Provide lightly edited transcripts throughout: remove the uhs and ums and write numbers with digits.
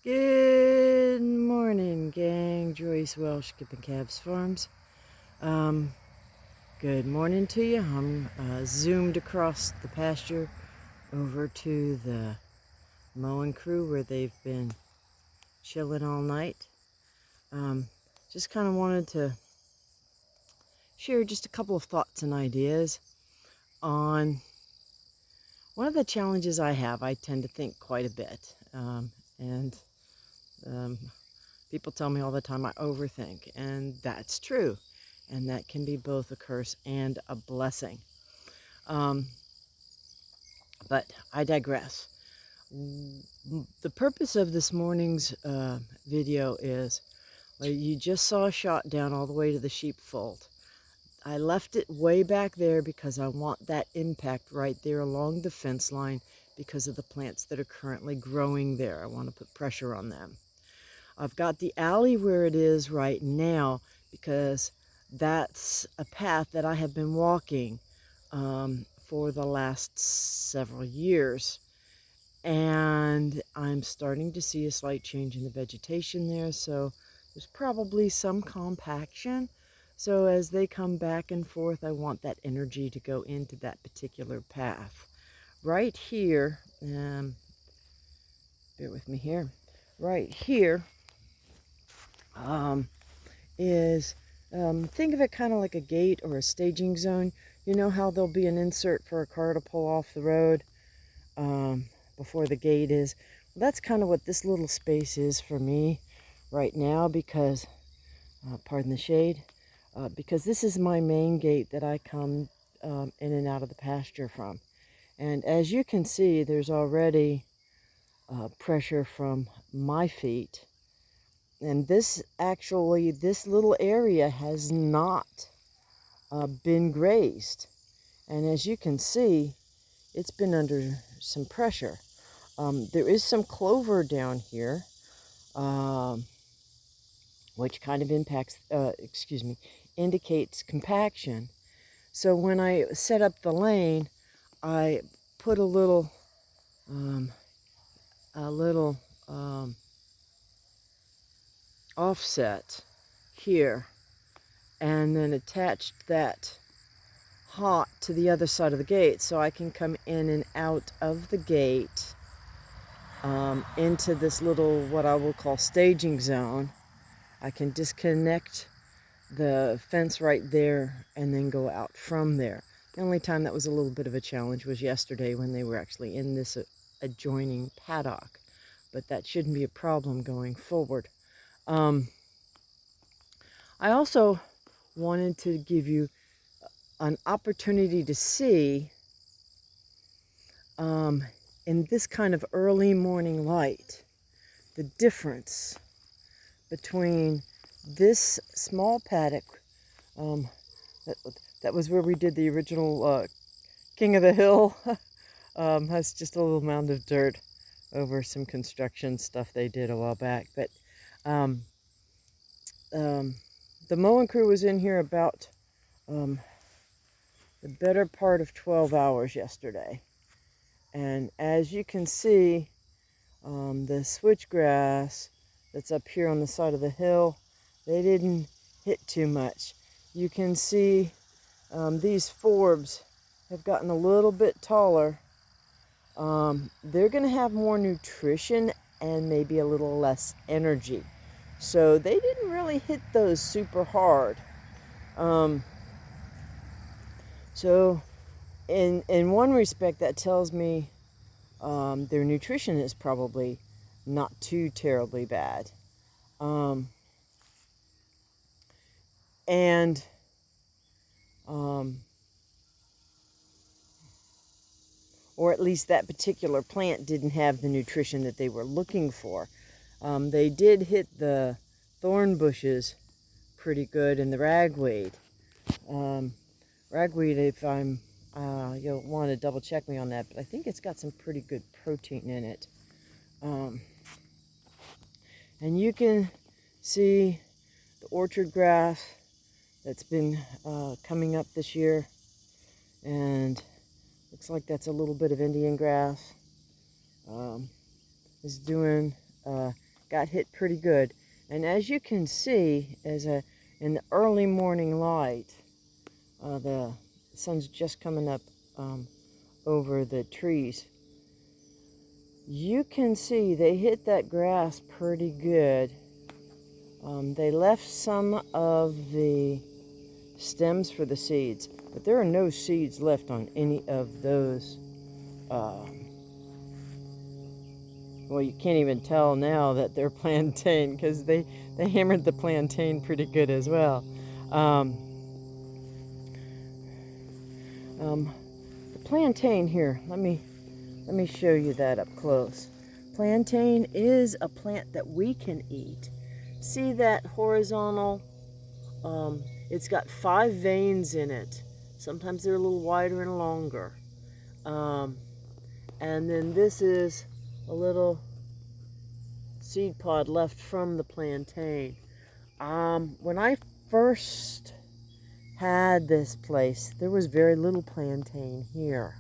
Good morning, gang. Joyce Welsh, Skipping Calves Farms. Good morning to you. I'm zoomed across the pasture over to the mowing crew where they've been chilling all night. Just kind of wanted to share just a couple of thoughts and ideas on one of the challenges I have. I tend to think quite a bit, and people tell me all the time I overthink, and that's true. And that can be both a curse and a blessing. But I digress. The purpose of this morning's video is, you just saw a shot down all the way to the sheepfold. I left it way back there because I want that impact right there along the fence line because of the plants that are currently growing there. I want to put pressure on them. I've got the alley where it is right now because that's a path that I have been walking for the last several years. And I'm starting to see a slight change in the vegetation there, so there's probably some compaction. So as they come back and forth, I want that energy to go into that particular path. Right here, bear with me here, right here is, think of it kind of like a gate or a staging zone. You know how there'll be an insert for a car to pull off the road before the gate is? Well, that's kind of what this little space is for me right now because, pardon the shade, because this is my main gate that I come in and out of the pasture from. And as you can see, there's already pressure from my feet. And this little area has not been grazed. And as you can see, it's been under some pressure. There is some clover down here, which kind of indicates compaction. So when I set up the lane, I put a little offset here, and then attached that hot to the other side of the gate so I can come in and out of the gate into this little, what I will call, staging zone. I can disconnect the fence right there and then go out from there. The only time that was a little bit of a challenge was yesterday when they were actually in this adjoining paddock, but that shouldn't be a problem going forward. I also wanted to give you an opportunity to see in this kind of early morning light the difference between this small paddock, that was where we did the original King of the Hill, has just a little mound of dirt over some construction stuff they did a while back. But the mowing crew was in here about the better part of 12 hours yesterday. And as you can see, the switchgrass that's up here on the side of the hill, they didn't hit too much. You can see these forbs have gotten a little bit taller. They're going to have more nutrition and maybe a little less energy. So they didn't really hit those super hard. So in one respect, that tells me their nutrition is probably not too terribly bad. Or at least that particular plant didn't have the nutrition that they were looking for. They did hit the thorn bushes pretty good and the ragweed. Ragweed, if you'll want to double check me on that, but I think it's got some pretty good protein in it. And you can see the orchard grass that's been coming up this year, and looks like that's a little bit of Indian grass. Is doing got hit pretty good. And as you can see, in the early morning light, the sun's just coming up over the trees. You can see they hit that grass pretty good. They left some of the stems for the seeds, but there are no seeds left on any of those. Well, you can't even tell now that they're plantain because they hammered the plantain pretty good as well. The plantain here, let me show you that up close. Plantain is a plant that we can eat. See that horizontal? It's got 5 veins in it. Sometimes they're a little wider and longer. And then this is a little seed pod left from the plantain. When I first had this place, there was very little plantain here.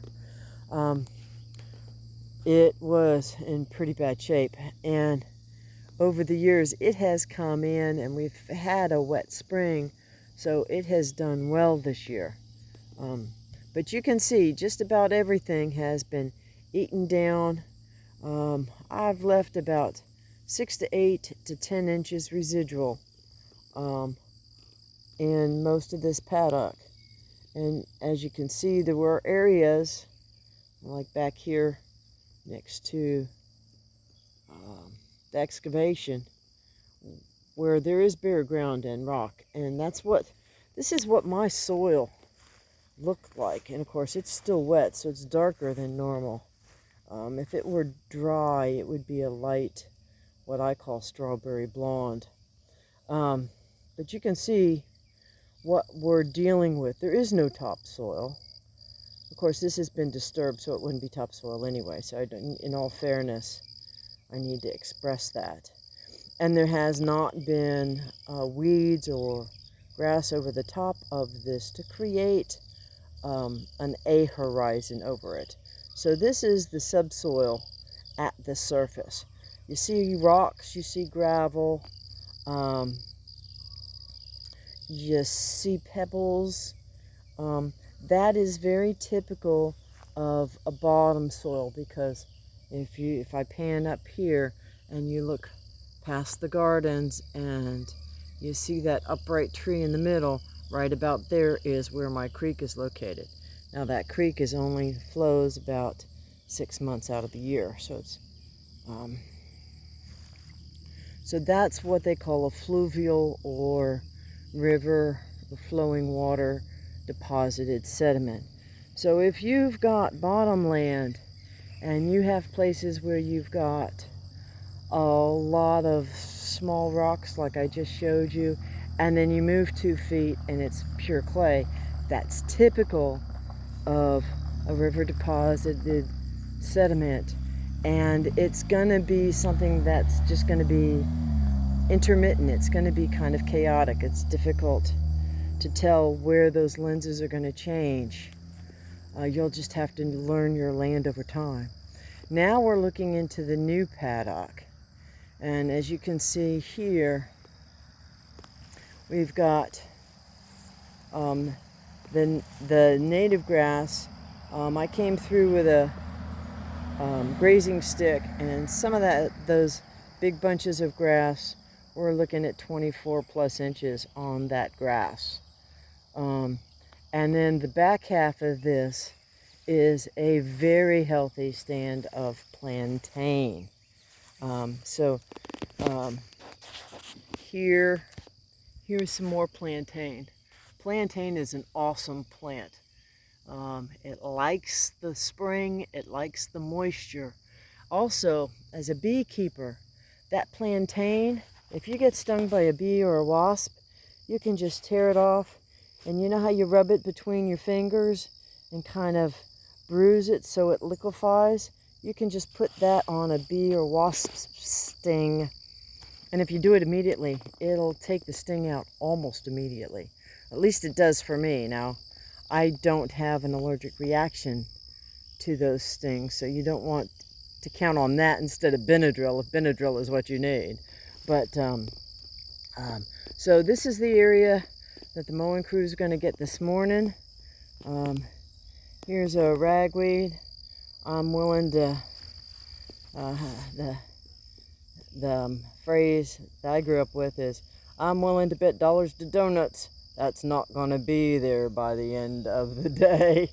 It was in pretty bad shape, and over the years it has come in, and we've had a wet spring, so it has done well this year. But you can see just about everything has been eaten down. I've left about 6 to 8 to 10 inches residual in most of this paddock. And as you can see, there were areas like back here next to the excavation where there is bare ground and rock, and this is what my soil looked like. And of course it's still wet, so it's darker than normal. If it were dry, it would be a light, what I call strawberry blonde. But you can see what we're dealing with. There is no topsoil. Of course, this has been disturbed, so it wouldn't be topsoil anyway. So in all fairness, I need to express that. And there has not been weeds or grass over the top of this to create an A horizon over it. So this is the subsoil at the surface. You see rocks, you see gravel, you see pebbles. That is very typical of a bottom soil, because if I pan up here and you look past the gardens and you see that upright tree in the middle, right about there is where my creek is located. Now that creek only flows about 6 months out of the year, so it's so that's what they call a fluvial or river flowing water deposited sediment. So if you've got bottom land and you have places where you've got a lot of small rocks like I just showed you, and then you move 2 feet and it's pure clay, that's typical of a river deposited sediment. And it's going to be something that's just going to be intermittent. It's going to be kind of chaotic. It's difficult to tell where those lenses are going to change. You'll just have to learn your land over time. Now we're looking into the new paddock. And as you can see here, we've got the native grass. I came through with a grazing stick, and some of those big bunches of grass, we're looking at 24 plus inches on that grass. And then the back half of this is a very healthy stand of plantain. Here's some more plantain. Plantain is an awesome plant. It likes the spring, it likes the moisture. Also, as a beekeeper, that plantain, if you get stung by a bee or a wasp, you can just tear it off, and you know how you rub it between your fingers and kind of bruise it so it liquefies? You can just put that on a bee or wasp sting, and if you do it immediately, it'll take the sting out almost immediately. At least it does for me. Now, I don't have an allergic reaction to those stings, so you don't want to count on that instead of Benadryl, if Benadryl is what you need. But so this is the area that the mowing crew is going to get this morning. Here's a ragweed. I'm willing to, the phrase that I grew up with is, I'm willing to bet dollars to donuts that's not going to be there by the end of the day.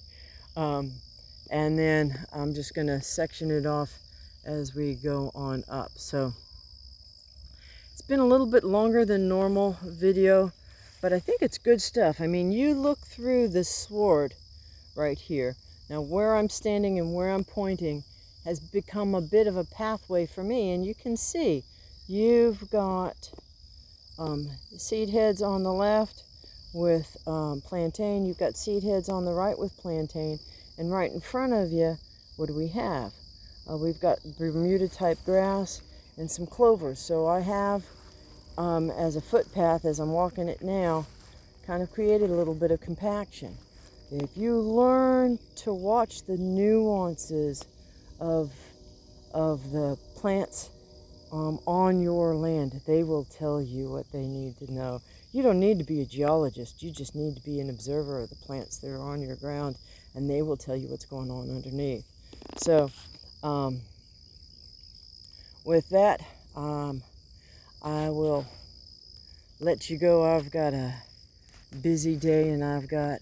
And then I'm just going to section it off as we go on up. So it's been a little bit longer than normal video, but I think it's good stuff. I mean, you look through this sward right here. Now where I'm standing and where I'm pointing has become a bit of a pathway for me, and you can see you've got seed heads on the left with plantain. You've got seed heads on the right with plantain, and right in front of you, what do we have? We've got Bermuda type grass and some clovers. So I have, as a footpath, as I'm walking it now, kind of created a little bit of compaction. If you learn to watch the nuances of the plants on your land, they will tell you what they need to know. You don't need to be a geologist. You just need to be an observer of the plants that are on your ground, and they will tell you what's going on underneath. So with that, I will let you go. I've got a busy day, and I've got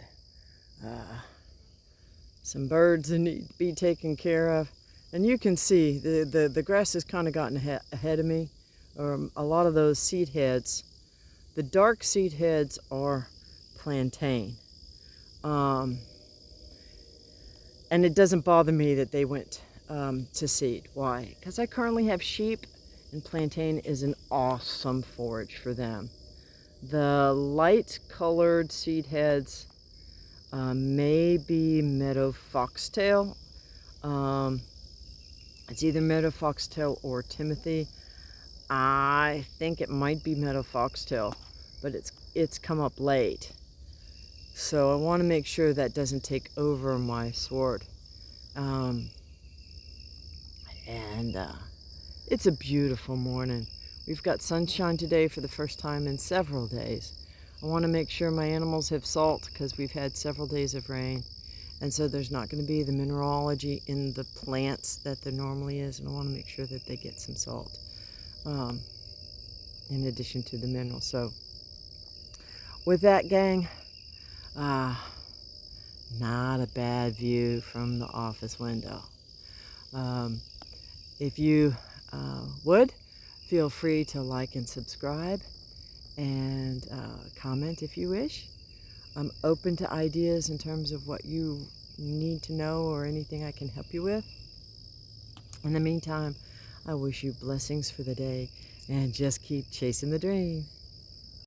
some birds that need to be taken care of. And you can see the grass has kind of gotten ahead of me. A lot of those seed heads, the dark seed heads are plantain. And it doesn't bother me that they went to seed. Why? Because I currently have sheep, and plantain is an awesome forage for them. The light colored seed heads may be meadow foxtail. It's either meadow foxtail or Timothy. I think it might be meadow foxtail, but it's come up late. So I want to make sure that doesn't take over my sward. It's a beautiful morning. We've got sunshine today for the first time in several days. I want to make sure my animals have salt because we've had several days of rain. And so there's not going to be the mineralogy in the plants that there normally is. And I want to make sure that they get some salt in addition to the minerals. So with that, gang, not a bad view from the office window. If you would, feel free to like and subscribe and comment if you wish. I'm open to ideas in terms of what you need to know or anything I can help you with. In the meantime, I wish you blessings for the day and just keep chasing the dream.